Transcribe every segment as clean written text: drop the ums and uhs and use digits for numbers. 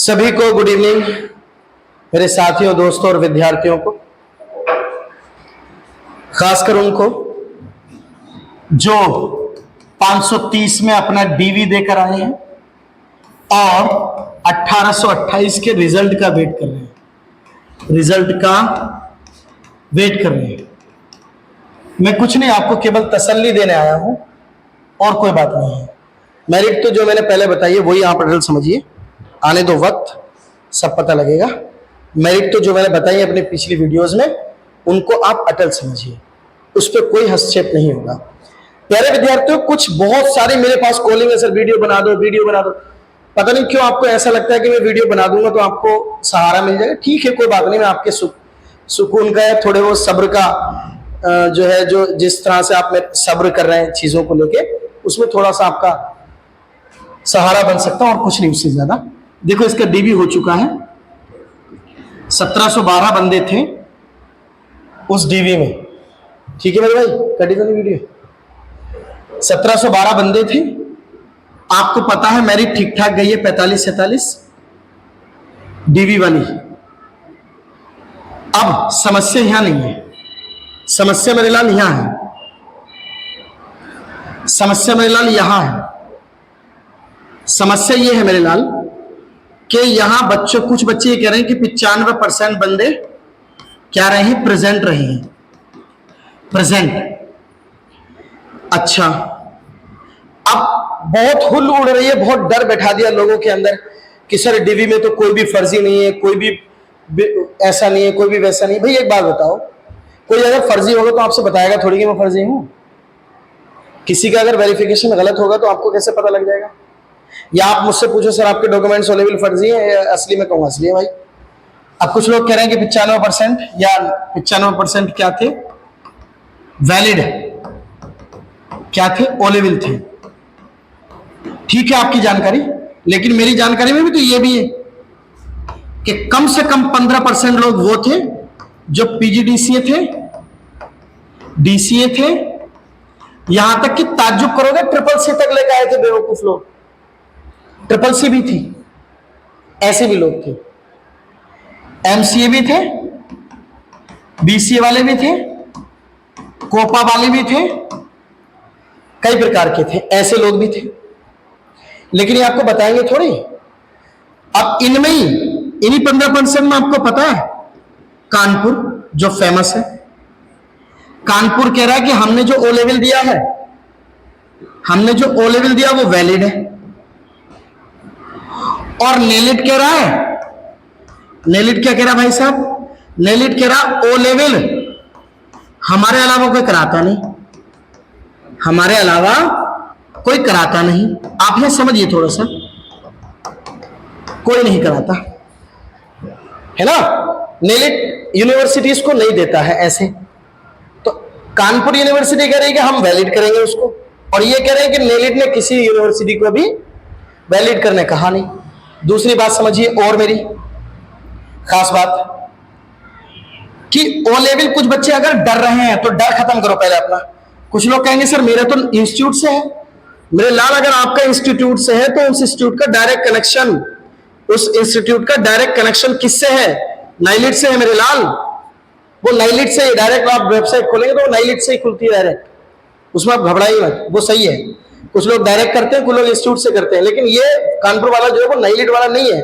सभी को good evening, मेरे साथियों, दोस्तों और विद्यार्थियों को, खासकर उनको जो 530 में अपना डीवी देकर आए हैं और 1828 के रिजल्ट का वेट कर रहे हैं, मैं कुछ नहीं, आपको केवल तसल्ली देने आया हूं और कोई बात नहीं है। मेरिट तो जो मैंने पहले बताई है वही आप अटल समझिए, आने दो वक्त, सब पता लगेगा। मेरिट तो जो मैंने बताई है अपनी पिछली वीडियोस में, उनको आप अटल समझिए, उस पर कोई हस्तक्षेप नहीं होगा। प्यारे विद्यार्थियों, कुछ बहुत सारी मेरे पास कॉलिंग है, सर वीडियो बना दो, वीडियो बना दो। पता नहीं क्यों आपको ऐसा लगता है कि मैं वीडियो बना दूंगा तो आपको सहारा मिल जाएगा। ठीक है, कोई बात नहीं, मैं आपके सुकून का या थोड़े वो सब्र का जो है, जो जिस तरह से आप सब्र कर रहे हैं चीजों को लेके, उसमें थोड़ा सा आपका सहारा बन सकता हूं और कुछ नहीं, उससे ज्यादा। देखो, इसका डीबी हो चुका है, 1712 बंदे थे उस डीवी में। ठीक है मेरे भाई, कटी तो नहीं वीडियो? 1712 बंदे थे। आपको पता है मेरिट ठीक ठाक गई है 45-47 डीवी वाली। अब समस्या यहां नहीं है, समस्या मेरे लाल यहां है, समस्या मेरे लाल यहां है। समस्या ये है मेरे लाल कि यहां बच्चों, कुछ बच्चे ये कह रहे हैं कि 95% बंदे क्या रहे हैं, प्रेजेंट रहे हैं, प्रेजेंट। अच्छा, अब बहुत हुल उड़ रही है, बहुत डर बैठा दिया लोगों के अंदर कि सर डीवी में तो कोई भी फर्जी नहीं है, कोई भी ऐसा नहीं है, कोई भी वैसा नहीं। भाई एक बात बताओ, कोई अगर फर्जी होगा तो आपसे बताएगा थोड़ी कि मैं फर्जी हूं? किसी का अगर वेरिफिकेशन गलत होगा तो आपको कैसे पता लग जाएगा? या आप मुझसे पूछो सर आपके डॉक्यूमेंट्स अवेलेबल फर्जी है, असली में कहूँ असली है भाई। अब कुछ लोग कह रहे हैं कि 95% या 95% क्या थे, वैलिड क्या थे, ओलेबल थे। ठीक है आपकी जानकारी, लेकिन मेरी जानकारी में भी तो ये भी है कि कम से कम 15% लोग वो थे जो पीजीडीसीए थे, डीसीए थे, यहां तक कि ताज्जुब करोगे ट्रिपल सी तक लेकर आए थे बेवकूफ लोग। ट्रिपल सी भी थी, ऐसे भी लोग थे, एमसीए भी थे, बीसीए वाले भी थे, कोपा वाले भी थे, कई प्रकार के थे, ऐसे लोग भी थे। लेकिन ये आपको बताएंगे थोड़ी। अब इनमें ही, इन्हीं 15% में आपको पता है कानपुर जो फेमस है, कानपुर कह रहा है कि हमने जो ओ लेवल दिया है, हमने जो ओ लेवल दिया वो वैलिड है। और नेलिट कह रहा है, नेलिट क्या कह रहा है भाई साहब, नेलिट कह रहा ओ लेवल हमारे अलावा कोई कराता नहीं, हमारे अलावा कोई कराता नहीं। आप यह समझिए थोड़ा सा, कोई नहीं कराता है ना। नेलिट यूनिवर्सिटीज को नहीं देता है ऐसे, तो कानपुर यूनिवर्सिटी कह रही है कि हम वैलिड करेंगे उसको, और ये कह रहे हैं कि नेलिट ने किसी यूनिवर्सिटी को भी वैलिड करने कहा नहीं। दूसरी बात समझिए, और मेरी खास बात कि ओ लेवल कुछ बच्चे अगर डर रहे हैं तो डर खत्म करो पहले अपना। कुछ लोग कहेंगे सर मेरा तो इंस्टीट्यूट से है, मेरे लाल अगर आपका इंस्टीट्यूट से है तो उस इंस्टीट्यूट का डायरेक्ट कनेक्शन, उस इंस्टीट्यूट का डायरेक्ट कनेक्शन किससे है, नाइलिट से है मेरे लाल। वो नाइलिट से डायरेक्ट, आप वेबसाइट खोलेंगे तो वो नाइलिट से ही खुलती है डायरेक्ट, उसमें आप घबराइए मत, वो सही है। कुछ लोग डायरेक्ट करते हैं, कुछ लोग इंस्टीट्यूट से करते हैं, लेकिन ये कानपुर वाला जो है वो नाइलिट वाला नहीं है।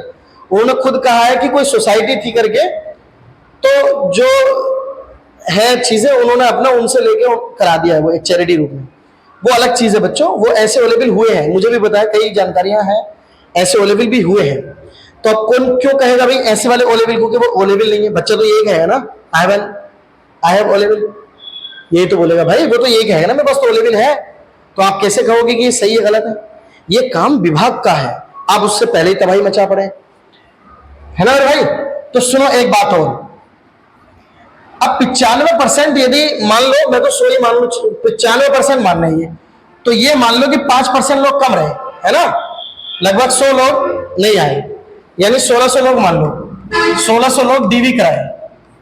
उन्होंने खुद कहा है कि कोई सोसाइटी थी करके, तो जो है चीजें उन्होंने अपना उनसे लेके करा दिया है, वो एक चैरिटी रूप में, वो अलग चीज है बच्चों। वो ऐसे अवेलेबल हुए हैं, मुझे भी बताया, कई जानकारियां हैं, ऐसे अवेलेबल भी हुए हैं। तो अब कौन क्यों कहेगा भाई ऐसे वाले अवेलेबल को कि वो अवेलेबल नहीं है? बच्चा तो यही कहेगा ना, आई हैव अवेलेबल, यही तो बोलेगा भाई, वो तो यही कहेगा ना, मेरे पास तो अवेलेबल है। तो आप कैसे कहोगे कि ये सही है गलत है? ये काम विभाग का है, आप उससे पहले ही तबाही मचा पड़े, है ना भाई। तो सुनो एक बात और, अब 95% यदि मान लो, मैं तो सॉरी मान लो 95% मान रही है, तो ये मान लो कि 5% लोग कम रहे, है ना, लगभग 100 लोग नहीं आए, यानी 1600 लोग मान लो, 1600 लोग डीवी कराए।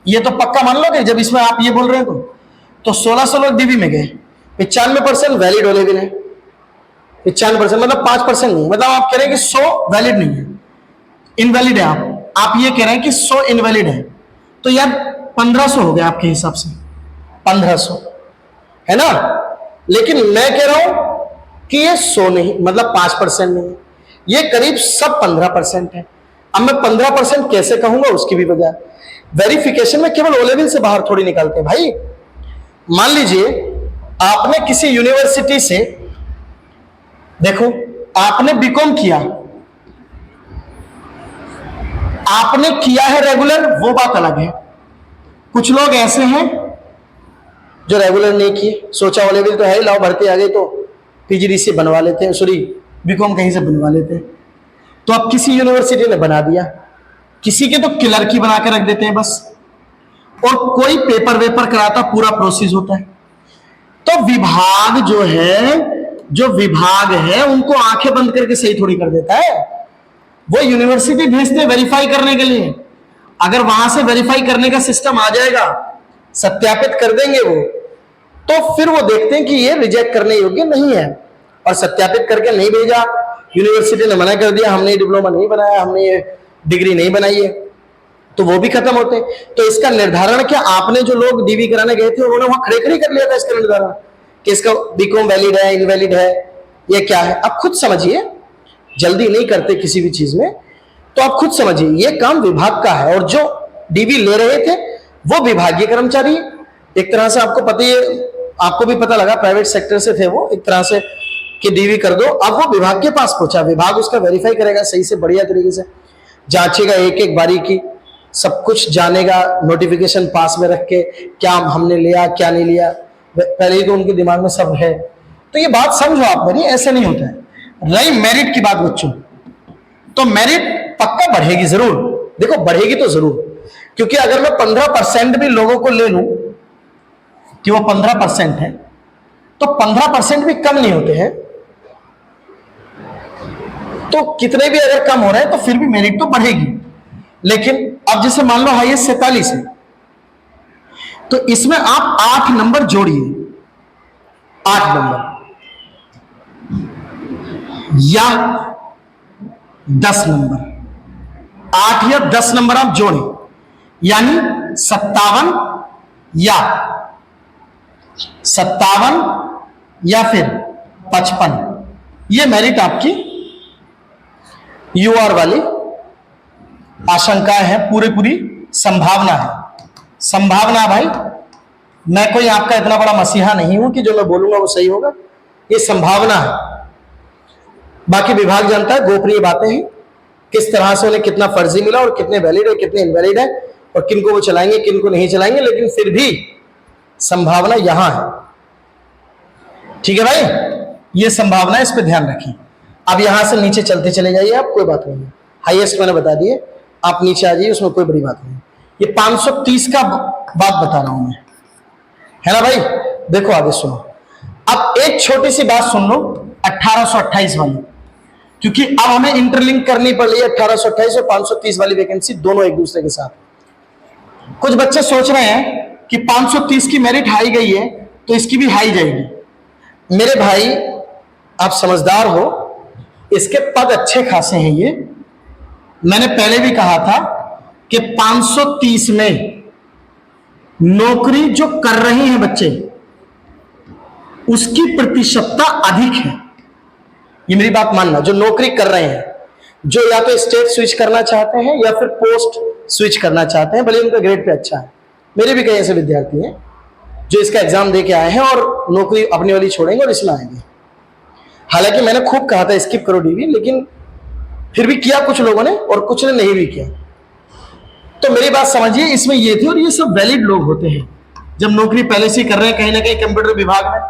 ये तो पक्का मान लो कि जब इसमें आप ये बोल रहे हैं तो 1600 लोग डीवी में गए, 95% वैलिड ओलेविल है, 95% मतलब 5% नहीं, मतलब आप कह रहे हैं कि 100 वैलिड नहीं है। इनवैलिड है आप ये कह रहे हैं कि 100 इनवैलिड है, तो यार 1500 हो गया आपके हिसाब से, 1500 है ना। लेकिन मैं कह रहा हूं कि ये 100 नहीं, मतलब 5% नहीं है, ये करीब सब 15% है। अब मैं 15% कैसे कहूंगा, उसकी भी वजह, वेरिफिकेशन में केवल ओ लेवल से बाहर थोड़ी निकालते हैं भाई। मान लीजिए आपने किसी यूनिवर्सिटी से, देखो आपने बीकॉम किया, आपने किया है रेगुलर, वो बात अलग है। कुछ लोग ऐसे हैं जो रेगुलर नहीं किए, सोचा ओ लेवल तो है ही, लाओ भर्ती आ गई तो पीजीडीसी बनवा लेते हैं, सॉरी बीकॉम कहीं से बनवा लेते हैं। तो अब किसी यूनिवर्सिटी ने बना दिया, किसी के तो क्लर्क की बना के रख देते हैं बस, और कोई पेपर वेपर कराता, पूरा प्रोसेस होता है। तो विभाग है उनको आंखें बंद करके सही थोड़ी कर देता है, वो यूनिवर्सिटी भेजते हैं वेरीफाई करने के लिए। अगर वहां से वेरीफाई करने का सिस्टम आ जाएगा, सत्यापित कर देंगे वो, तो फिर वो देखते हैं कि ये रिजेक्ट करने योग्य नहीं है, और सत्यापित करके नहीं भेजा, यूनिवर्सिटी ने मना कर दिया, हमने ये डिप्लोमा नहीं बनाया, हमने ये डिग्री नहीं बनाई है, तो वो भी खत्म होते। तो इसका निर्धारण क्या, आपने जो लोग डीवी कराने गए थे उन्होंने वहां खड़े खड़े कर लिया था इसका निर्धारण कि इसका बीकॉम वैलिड है, इनवैलिड है, ये क्या है। अब खुद समझिए, जल्दी नहीं करते किसी भी चीज में, तो आप खुद समझिए ये काम विभाग का है, और जो डीवी ले रहे थे वो विभागीय कर्मचारी, एक तरह से आपको पता ही है, आपको भी पता लगा प्राइवेट सेक्टर से थे वो, एक तरह से कि डीवी कर दो। अब वो विभाग के पास पहुंचा, विभाग उसका वेरीफाई करेगा सही से, बढ़िया तरीके से जांचेगा, एक एक बारी की सब कुछ जानेगा, नोटिफिकेशन पास में रख के क्या हमने लिया क्या नहीं लिया, पहले ही तो उनके दिमाग में सब है। तो ये बात समझो आप मेरी, ऐसे नहीं होता है। रही मेरिट की बात बच्चों, तो मेरिट पक्का बढ़ेगी जरूर, देखो बढ़ेगी तो जरूर, क्योंकि अगर मैं 15% भी लोगों को ले लूं कि वो 15% है, तो 15% भी कम नहीं होते हैं, तो कितने भी अगर कम हो रहे हैं तो फिर भी मेरिट तो बढ़ेगी। लेकिन अब जैसे मान लो हाईएस्ट 47 है, तो इसमें आप 8 नंबर जोड़िए, 8 नंबर या 10 नंबर, 8 या 10 नंबर आप जोड़ें, यानी 57 या फिर 55, ये मेरिट आपकी यूआर वाली आशंका है, पूरी संभावना है। संभावना भाई, मैं कोई आपका इतना बड़ा मसीहा नहीं हूं कि जो मैं बोलूंगा वो सही होगा, ये संभावना है। बाकी विभाग जानता है, गोपनीय बातें हैं, किस तरह से उन्हें कितना फर्जी मिला और कितने वैलिड है कितने इनवैलिड है, और किनको वो चलाएंगे किनको नहीं चलाएंगे, लेकिन फिर भी संभावना यहां है। ठीक है भाई, ये संभावना है, इस पर ध्यान रखें। अब यहां से नीचे चलते चले जाइए आप, कोई बात नहीं है, हाईएस्ट मैंने बता दिए, आप नीचे आ जाइए, उसमें कोई बड़ी बात नहीं। ये 530 का बात बता रहा हूं मैं, है ना भाई। देखो आगे सुनो, अब एक छोटी सी बात सुन लो 1828 वाली, क्योंकि अब हमें इंटरलिंक करनी पड़ रही है 1828 और 530 वाली वैकेंसी, दोनों एक दूसरे के साथ। कुछ बच्चे सोच रहे हैं कि 530 की मेरिट हाई गई है तो इसकी भी हाई जाएगी। मेरे भाई आप समझदार हो, इसके पद अच्छे खासे हैं। ये मैंने पहले भी कहा था कि 530 में नौकरी जो कर रहे हैं बच्चे, उसकी प्रतिशतता अधिक है। ये मेरी बात मानना, जो नौकरी कर रहे हैं, जो या तो स्टेट स्विच करना चाहते हैं या फिर पोस्ट स्विच करना चाहते हैं, भले उनका ग्रेड पे अच्छा है। मेरे भी कई ऐसे विद्यार्थी हैं जो इसका एग्जाम दे के आए हैं और नौकरी अपनी वाली छोड़ेंगे और इसमें आएंगे। हालांकि मैंने खूब कहा था स्किप करो डीवी, लेकिन फिर भी किया कुछ लोगों ने और कुछ ने नहीं भी किया। तो मेरी बात समझिए, इसमें ये थे, और ये सब वैलिड लोग होते हैं। जब नौकरी पहले से कर रहे हैं कहीं ना कहीं कंप्यूटर विभाग में,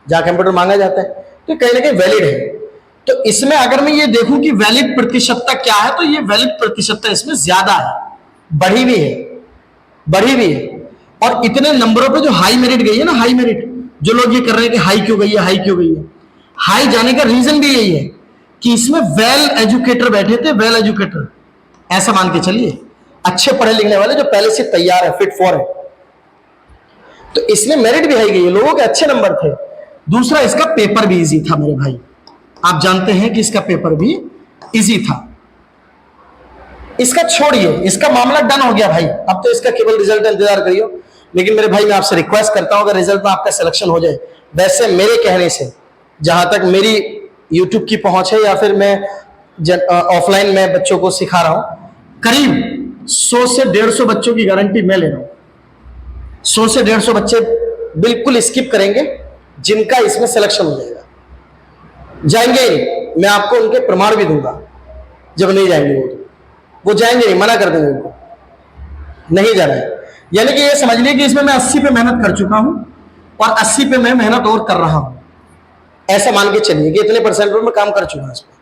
जहां कंप्यूटर मांगा जाता है, तो कहीं ना कहीं वैलिड है। तो इसमें अगर मैं ये देखूं कि वैलिड प्रतिशतता क्या है, तो ये वैलिड प्रतिशतता इसमें ज्यादा है, बढ़ी भी है। और इतने नंबरों पे जो हाई मेरिट गई है ना, हाई मेरिट, जो लोग ये कर रहे हैं कि हाई क्यों गई है, हाई जाने का रीजन भी यही है कि इसमें वेल एजुकेटर बैठे थे, वेल एजुकेटर, ऐसा मान के चलिए, अच्छे पढ़े लिखने वाले जो पहले से तैयार है, फिट फॉर है। तो इसमें मेरिट भी हाई गई है, लोगों के अच्छे नंबर थे। दूसरा, इसका पेपर भी इजी था मेरे भाई, आप जानते हैं कि इसका पेपर भी इजी था। इसका छोड़िए, इसका मामला डन हो गया भाई, अब तो इसका केवल रिजल्ट का इंतजार करियो। लेकिन मेरे भाई मैं आपसे रिक्वेस्ट करता हूं, अगर रिजल्ट में आपका सिलेक्शन हो जाए, वैसे मेरे कहने से, जहां तक मेरी यूट्यूब की पहुंच है या फिर मैं ऑफलाइन में बच्चों को सिखा रहा हूं, करीब 100 से 150 बच्चों की गारंटी मैं ले रहा हूं। 100 से 150 बच्चे बिल्कुल स्किप करेंगे जिनका इसमें सिलेक्शन हो जाएगा, जाएंगे मैं आपको उनके प्रमाण भी दूंगा। जब नहीं जाएंगे वो जाएंगे नहीं, मना कर देंगे उनको, नहीं जाना है। यानी कि ये समझ लीजिए कि इसमें मैं 80 पे मेहनत कर चुका हूं और 80 पे मैं मेहनत और कर रहा हूं, ऐसा मान के चलिए कि इतने परसेंट पर मैं काम कर चुका हूं। इसमें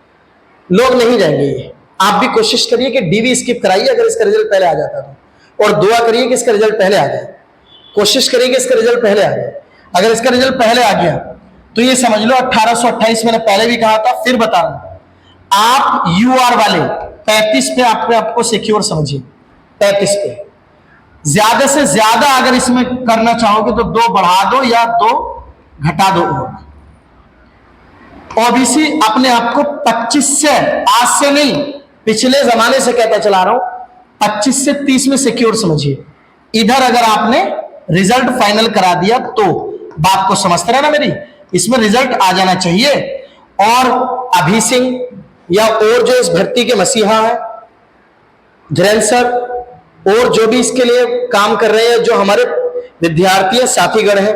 लोग नहीं जाएंगे। ये आप भी कोशिश करिए कि डीवी स्किप कराइए अगर इसका रिजल्ट पहले आ जाता तो, और दुआ करिए कि इसका रिजल्ट पहले आ जाए। कोशिश करिए कि इसका रिजल्ट पहले आ जाए। अगर इसका रिजल्ट पहले आ गया तो ये समझ लो 1828, मैंने पहले भी कहा था, फिर बता रहा हूं, आप यूआर वाले 35 पे आपको सिक्योर समझिए। 35 पे ज्यादा से ज्यादा अगर इसमें करना चाहोगे तो 2 बढ़ा दो या 2 घटा दो। ओबीसी अपने आप को 25 से, आज से नहीं पिछले जमाने से कहता चला रहा हूं, 25 से 30 में सिक्योर समझिए। इधर अगर आपने रिजल्ट फाइनल करा दिया तो बात को समझते रहना मेरी, इसमें रिजल्ट आ जाना चाहिए। और अभी सिंह या और जो इस भर्ती के मसीहा है, धीरेन्द्र सर, और जो भी इसके लिए काम कर रहे हैं, जो हमारे विद्यार्थी साथीगण हैं,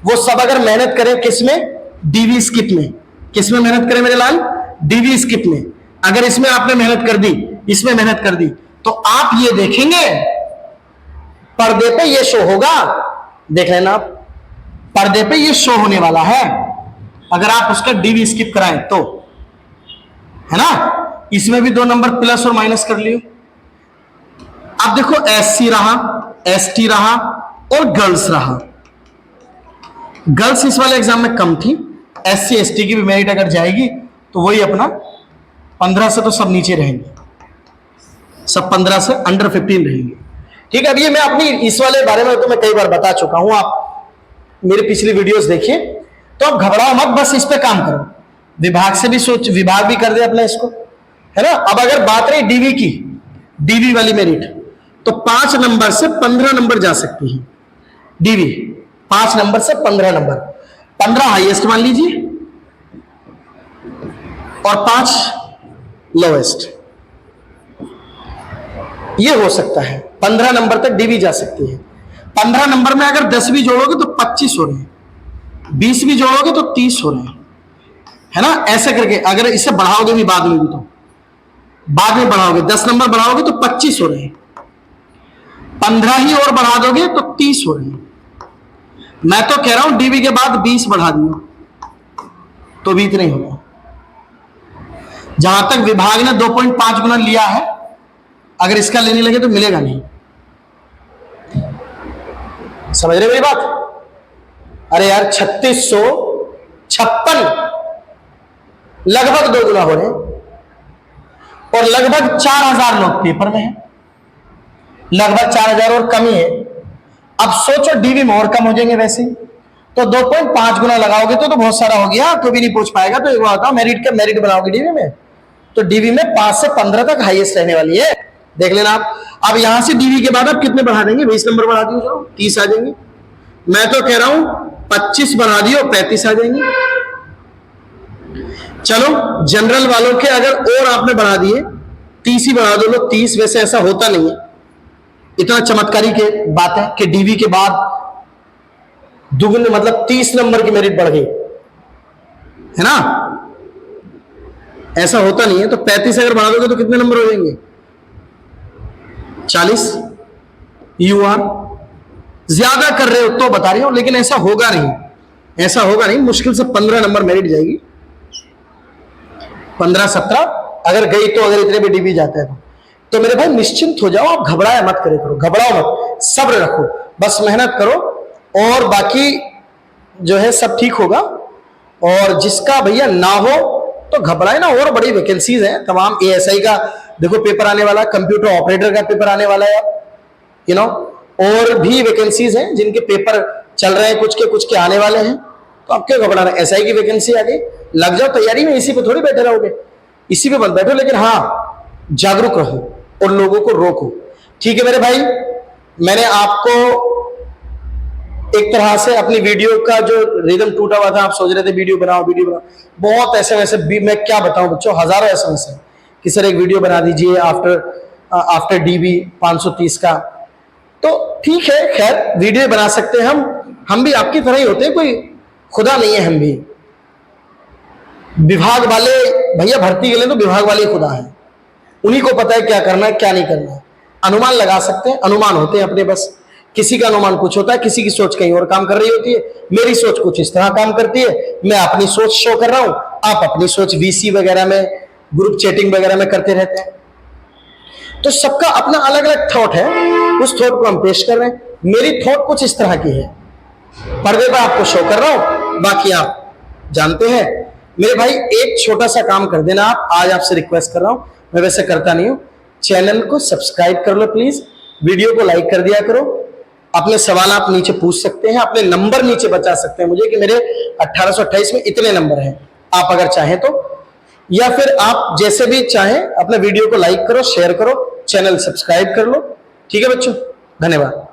वो सब अगर मेहनत करें किसमें, डीवी स्किप में। किसमें मेहनत करें मेरे लाल, डीवी स्किप में। अगर इसमें आपने मेहनत कर दी, इसमें मेहनत कर दी, तो आप ये देखेंगे पर्दे पे ये शो होगा, देख लेना आप, पर्दे पे ये शो होने वाला है अगर आप उसका डीवी स्किप कराएं तो, है ना। इसमें भी 2 नंबर प्लस और माइनस कर लियो। अब देखो एससी रहा, एसटी रहा और गर्ल्स रहा। गर्ल्स इस वाले एग्जाम में कम थी, एससी एसटी की भी मेरिट अगर जाएगी तो वही अपना 15 से तो सब नीचे रहेंगे, सब 15 से अंडर 15 रहेंगे। ठीक है, अब ये मैं अपनी इस वाले बारे में तो मैं कई बार बता चुका हूं, आप मेरी पिछली वीडियोस देखिए। तो अब घबराओ मत, बस इस पे काम करो। विभाग से भी सोच, विभाग भी कर दे अपना इसको, है ना। अब अगर बात रही डीवी की, डीवी वाली मेरिट, तो 5 नंबर से 15 नंबर जा सकती है डीवी। 5 नंबर से 15 नंबर, 15 हाईएस्ट मान लीजिए और 5 लोएस्ट, ये हो सकता है। 15 नंबर तक डीवी जा सकती है। 15 नंबर में अगर 10 भी जोड़ोगे तो 25 हो रहे हैं, 20 भी जोड़ोगे तो 30 हो रहे हैं, है ना। ऐसे करके अगर इसे बढ़ाओगे भी बाद में भी, तो बाद में बढ़ाओगे, 10 नंबर बढ़ाओगे तो 25 हो रहे हैं, 15 ही और बढ़ा दोगे तो 30 हो रहे हैं। मैं तो कह रहा हूं डीवी के बाद 20 बढ़ा दियो तो भी इतना ही होगा। जहां तक विभाग ने 2.5 गुना लिया है, अगर इसका लेने लगे तो मिलेगा नहीं। समझ रहे मेरी बात। अरे यार 3656 लगभग 2 गुना हो रहे हैं और लगभग 4000 लोग पेपर में हैं, लगभग 4000 और कम ही है। अब सोचो डीवी में और कम हो जाएंगे वैसे ही, तो 2.5 गुना लगाओगे तो बहुत सारा हो गया, कोई भी नहीं पूछ पाएगा। तो एक बात बताओ, मेरिट का मेरिट बनाओगे डीवी में, तो डीवी में 5 से 15 तक हाईएस्ट रहने वाली है, देख लेना आप। अब यहां से डीवी के बाद आप कितने बढ़ा देंगे, 20 नंबर बढ़ा दियो जाओ, 30 आ जाएंगे। मैं तो कह रहा हूं 25 बढ़ा दियो, 35 आ जाएंगे। चलो जनरल वालों के अगर और आपने बढ़ा दिए, 30 ही बढ़ा दो लो, 30। वैसे ऐसा होता नहीं है, इतना चमत्कारी की बात है कि डीवी के बाद दुगने मतलब 30 नंबर की मेरिट बढ़ गई, है ना। ऐसा होता नहीं है। तो 35 अगर बढ़ा दोगे तो कितने नंबर हो जाएंगे, 40। यूआर ज्यादा कर रहे हो तो बता रही हूं, लेकिन ऐसा होगा नहीं, ऐसा होगा नहीं। मुश्किल से 15 नंबर मेरिट जाएगी, 15-17 अगर गई तो, अगर इतने भी डीवी जाते हैं तो मेरे भाई निश्चिंत हो जाओ, आप घबराया मत करे करो, घबराओ मत, सब्र रखो, बस मेहनत करो और बाकी जो है सब ठीक होगा। और जिसका भैया ना हो तो घबराए ना, और बड़ी वैकेंसीज हैं तमाम। एएसआई का देखो पेपर आने वाला है, कंप्यूटर ऑपरेटर का पेपर आने वाला है, यू नो, और भी वैकेंसीज हैं जिनके पेपर चल रहे हैं, कुछ के आने वाले हैं। तो आप क्यों घबरा रहे हैं, एसआई की वैकेंसी आ गई, लग जाओ तैयारी में। इसी पे थोड़ी बैठे रहोगे, इसी पे मत बैठो, लेकिन हाँ जागरूक रहो और लोगों को रोको। ठीक है मेरे भाई, मैंने आपको एक तरह से अपनी वीडियो का जो रिदम टूटा हुआ था, आप सोच रहे थे वीडियो बनाओ वीडियो बनाओ, बहुत एसएमएस है, मैं क्या बताऊं बच्चों, हजारों एसएमएस है कि सर एक वीडियो बना दीजिए आफ्टर डीबी 530 का। तो ठीक है, खैर वीडियो बना सकते हैं हम भी आपकी तरह ही होते हैं, कोई खुदा नहीं है हम भी। विभाग वाले भैया भर्ती के लिए तो विभाग वाले खुदा है, उन्हीं को पता है क्या करना है क्या नहीं करना है। अनुमान लगा सकते हैं, अनुमान होते हैं अपने बस, किसी का अनुमान कुछ होता है, किसी की सोच कहीं और काम कर रही होती है। मेरी सोच कुछ इस तरह काम करती है, मैं अपनी सोच शो कर रहा हूं, आप अपनी सोच वीसी वगैरह में, ग्रुप चैटिंग वगैरह में करते रहते हैं। तो सबका अपना अलग अलग थॉट है, उस थॉट को हम पेश कर रहे हैं। मेरी थॉट कुछ इस तरह की है, पर्दे पर आपको शो कर रहा हूं, बाकी आप जानते हैं। मेरे भाई एक छोटा सा काम कर देना आप, आज आपसे रिक्वेस्ट कर रहा हूं, मैं वैसे करता नहीं हूं, चैनल को सब्सक्राइब कर लो प्लीज, वीडियो को लाइक कर दिया करो, अपने सवाल आप नीचे पूछ सकते हैं, अपने नंबर नीचे बता सकते हैं मुझे कि मेरे 1828 में इतने नंबर हैं, आप अगर चाहें तो, या फिर आप जैसे भी चाहें अपने वीडियो को लाइक करो, शेयर करो, चैनल सब्सक्राइब कर लो। ठीक है बच्चों, धन्यवाद।